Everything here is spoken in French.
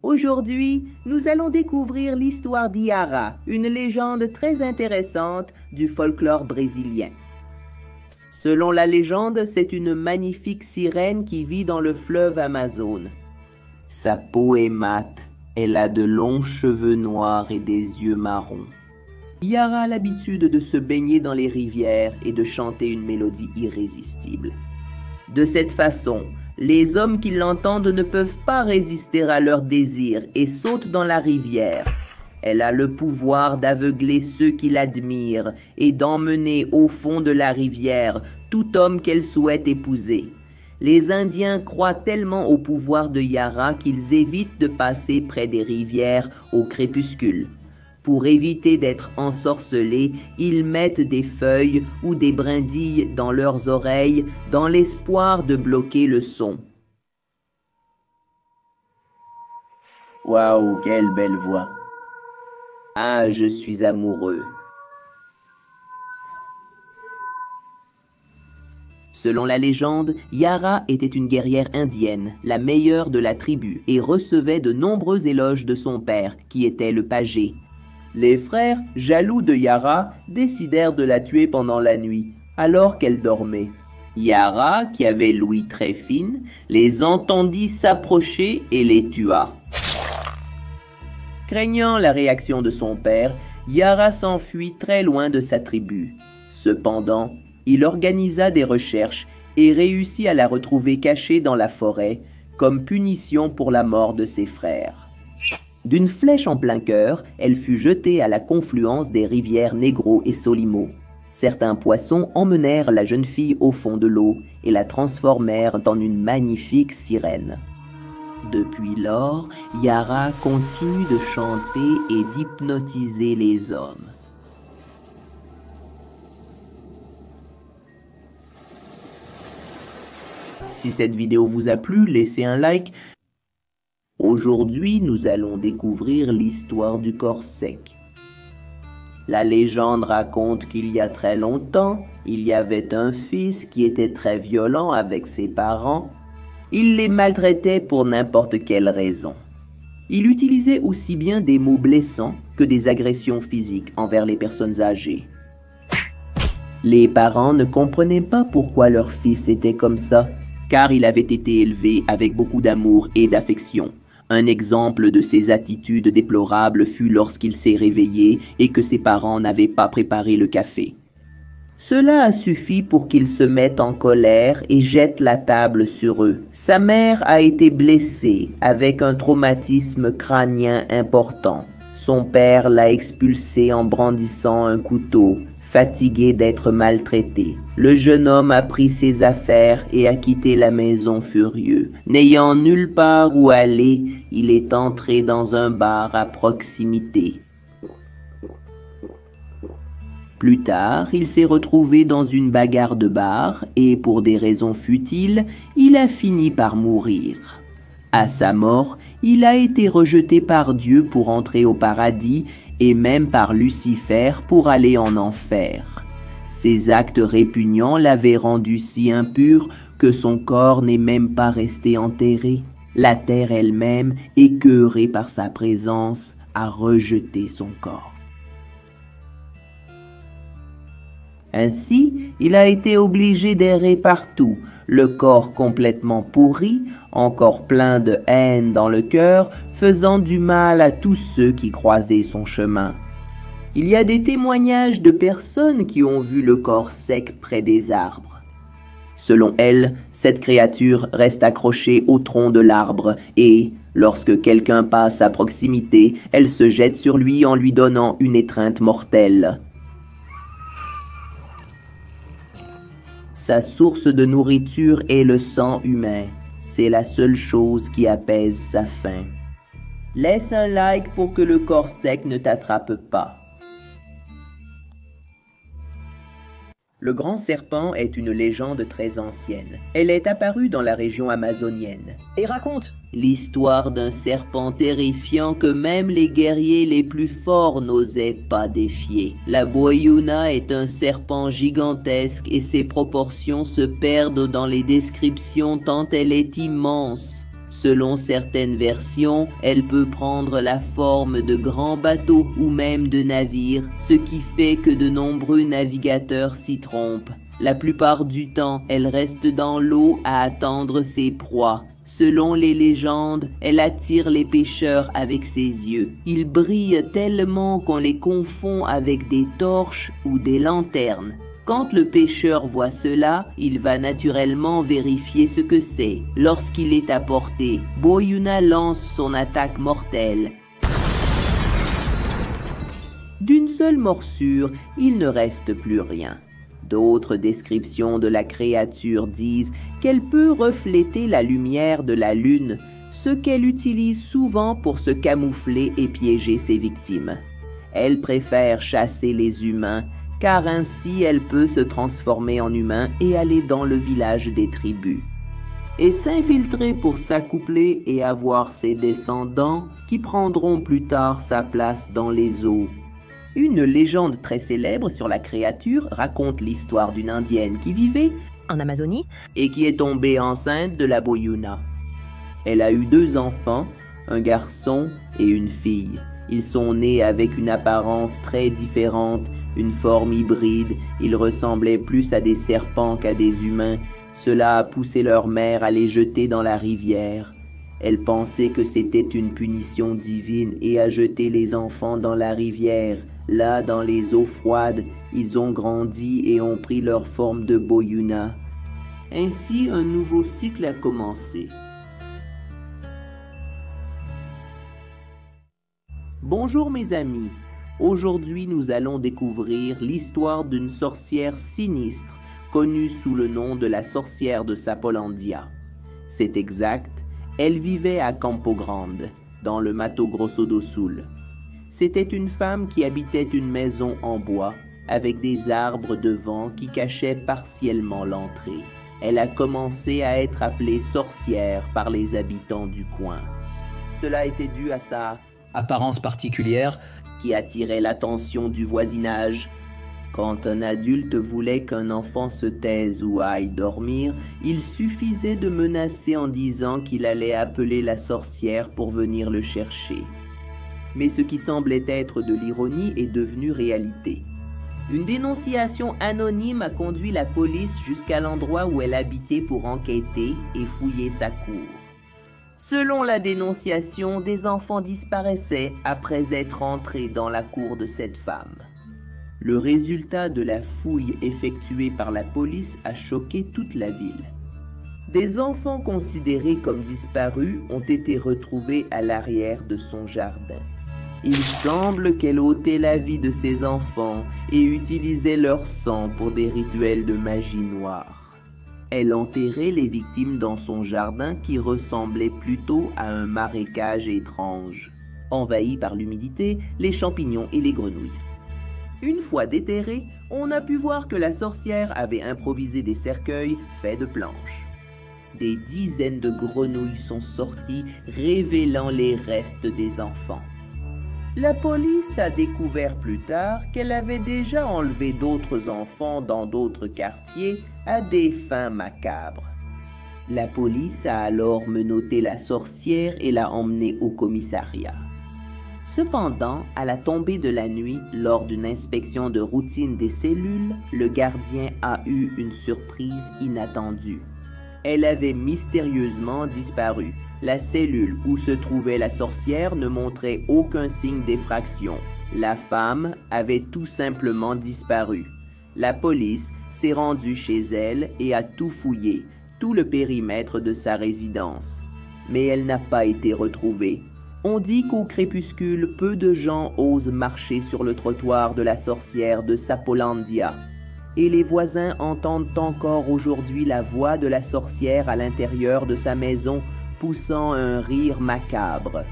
Aujourd'hui, nous allons découvrir l'histoire d'Yara, une légende très intéressante du folklore brésilien. Selon la légende, c'est une magnifique sirène qui vit dans le fleuve Amazone. Sa peau est mate, elle a de longs cheveux noirs et des yeux marrons. Yara a l'habitude de se baigner dans les rivières et de chanter une mélodie irrésistible. De cette façon, les hommes qui l'entendent ne peuvent pas résister à leurs désirs et sautent dans la rivière. Elle a le pouvoir d'aveugler ceux qui l'admirent et d'emmener au fond de la rivière tout homme qu'elle souhaite épouser. Les Indiens croient tellement au pouvoir de Yara qu'ils évitent de passer près des rivières au crépuscule. Pour éviter d'être ensorcelés, ils mettent des feuilles ou des brindilles dans leurs oreilles dans l'espoir de bloquer le son. Waouh, quelle belle voix! Ah, je suis amoureux. Selon la légende, Yara était une guerrière indienne, la meilleure de la tribu, et recevait de nombreux éloges de son père, qui était le pagé. Les frères, jaloux de Yara, décidèrent de la tuer pendant la nuit, alors qu'elle dormait. Yara, qui avait l'ouïe très fine, les entendit s'approcher et les tua. Craignant la réaction de son père, Yara s'enfuit très loin de sa tribu. Cependant, il organisa des recherches et réussit à la retrouver cachée dans la forêt, comme punition pour la mort de ses frères. D'une flèche en plein cœur, elle fut jetée à la confluence des rivières Negro et Solimo. Certains poissons emmenèrent la jeune fille au fond de l'eau et la transformèrent en une magnifique sirène. Depuis lors, Yara continue de chanter et d'hypnotiser les hommes. Si cette vidéo vous a plu, laissez un like. Aujourd'hui, nous allons découvrir l'histoire du corps sec. La légende raconte qu'il y a très longtemps, il y avait un fils qui était très violent avec ses parents. Il les maltraitait pour n'importe quelle raison. Il utilisait aussi bien des mots blessants que des agressions physiques envers les personnes âgées. Les parents ne comprenaient pas pourquoi leur fils était comme ça, car il avait été élevé avec beaucoup d'amour et d'affection. Un exemple de ses attitudes déplorables fut lorsqu'il s'est réveillé et que ses parents n'avaient pas préparé le café. Cela a suffi pour qu'il se mette en colère et jette la table sur eux. Sa mère a été blessée avec un traumatisme crânien important. Son père l'a expulsé en brandissant un couteau, fatigué d'être maltraité. Le jeune homme a pris ses affaires et a quitté la maison furieux. N'ayant nulle part où aller, il est entré dans un bar à proximité. Plus tard, il s'est retrouvé dans une bagarre de bar et, pour des raisons futiles, il a fini par mourir. À sa mort, il a été rejeté par Dieu pour entrer au paradis et même par Lucifer pour aller en enfer. Ses actes répugnants l'avaient rendu si impur que son corps n'est même pas resté enterré. La terre elle-même, écœurée par sa présence, a rejeté son corps. Ainsi, il a été obligé d'errer partout, le corps complètement pourri, encore plein de haine dans le cœur, faisant du mal à tous ceux qui croisaient son chemin. Il y a des témoignages de personnes qui ont vu le corps sec près des arbres. Selon elles, cette créature reste accrochée au tronc de l'arbre et, lorsque quelqu'un passe à proximité, elle se jette sur lui en lui donnant une étreinte mortelle. Sa source de nourriture est le sang humain. C'est la seule chose qui apaise sa faim. Laisse un like pour que le corps sec ne t'attrape pas. Le grand serpent est une légende très ancienne. Elle est apparue dans la région amazonienne. Et raconte L'histoire d'un serpent terrifiant que même les guerriers les plus forts n'osaient pas défier. La boyuna est un serpent gigantesque et ses proportions se perdent dans les descriptions tant elle est immense. Selon certaines versions, elle peut prendre la forme de grands bateaux ou même de navires, ce qui fait que de nombreux navigateurs s'y trompent. La plupart du temps, elle reste dans l'eau à attendre ses proies. Selon les légendes, elle attire les pêcheurs avec ses yeux. Ils brillent tellement qu'on les confond avec des torches ou des lanternes. Quand le pêcheur voit cela, il va naturellement vérifier ce que c'est. Lorsqu'il est à portée, Boyuna lance son attaque mortelle. D'une seule morsure, il ne reste plus rien. D'autres descriptions de la créature disent qu'elle peut refléter la lumière de la lune, ce qu'elle utilise souvent pour se camoufler et piéger ses victimes. Elle préfère chasser les humains, car ainsi elle peut se transformer en humain et aller dans le village des tribus, et s'infiltrer pour s'accoupler et avoir ses descendants qui prendront plus tard sa place dans les eaux. Une légende très célèbre sur la créature raconte l'histoire d'une indienne qui vivait en Amazonie et qui est tombée enceinte de la Boyuna. Elle a eu 2 enfants, un garçon et une fille. Ils sont nés avec une apparence très différente, une forme hybride. Ils ressemblaient plus à des serpents qu'à des humains. Cela a poussé leur mère à les jeter dans la rivière. Elle pensait que c'était une punition divine et a jeté les enfants dans la rivière. Là, dans les eaux froides, ils ont grandi et ont pris leur forme de Boyuna. Ainsi, un nouveau cycle a commencé. Bonjour mes amis, aujourd'hui nous allons découvrir l'histoire d'une sorcière sinistre connue sous le nom de la sorcière de Sapolandia. C'est exact, elle vivait à Campo Grande, dans le Mato Grosso do Sul. C'était une femme qui habitait une maison en bois avec des arbres devant qui cachaient partiellement l'entrée. Elle a commencé à être appelée sorcière par les habitants du coin. Cela était dû à sa apparence particulière qui attirait l'attention du voisinage. Quand un adulte voulait qu'un enfant se taise ou aille dormir, il suffisait de menacer en disant qu'il allait appeler la sorcière pour venir le chercher. Mais ce qui semblait être de l'ironie est devenu réalité. Une dénonciation anonyme a conduit la police jusqu'à l'endroit où elle habitait pour enquêter et fouiller sa cour. Selon la dénonciation, des enfants disparaissaient après être entrés dans la cour de cette femme. Le résultat de la fouille effectuée par la police a choqué toute la ville. Des enfants considérés comme disparus ont été retrouvés à l'arrière de son jardin. Il semble qu'elle ôtait la vie de ses enfants et utilisait leur sang pour des rituels de magie noire. Elle enterrait les victimes dans son jardin qui ressemblait plutôt à un marécage étrange, envahi par l'humidité, les champignons et les grenouilles. Une fois déterrée, on a pu voir que la sorcière avait improvisé des cercueils faits de planches. Des dizaines de grenouilles sont sorties, révélant les restes des enfants. La police a découvert plus tard qu'elle avait déjà enlevé d'autres enfants dans d'autres quartiers à des fins macabres. La police a alors menotté la sorcière et l'a emmenée au commissariat. Cependant, à la tombée de la nuit, lors d'une inspection de routine des cellules, le gardien a eu une surprise inattendue. Elle avait mystérieusement disparu. La cellule où se trouvait la sorcière ne montrait aucun signe d'effraction. La femme avait tout simplement disparu. La police s'est rendue chez elle et a tout fouillé, tout le périmètre de sa résidence. Mais elle n'a pas été retrouvée. On dit qu'au crépuscule, peu de gens osent marcher sur le trottoir de la sorcière de Sapolandia. Et les voisins entendent encore aujourd'hui la voix de la sorcière à l'intérieur de sa maison, poussant un rire macabre.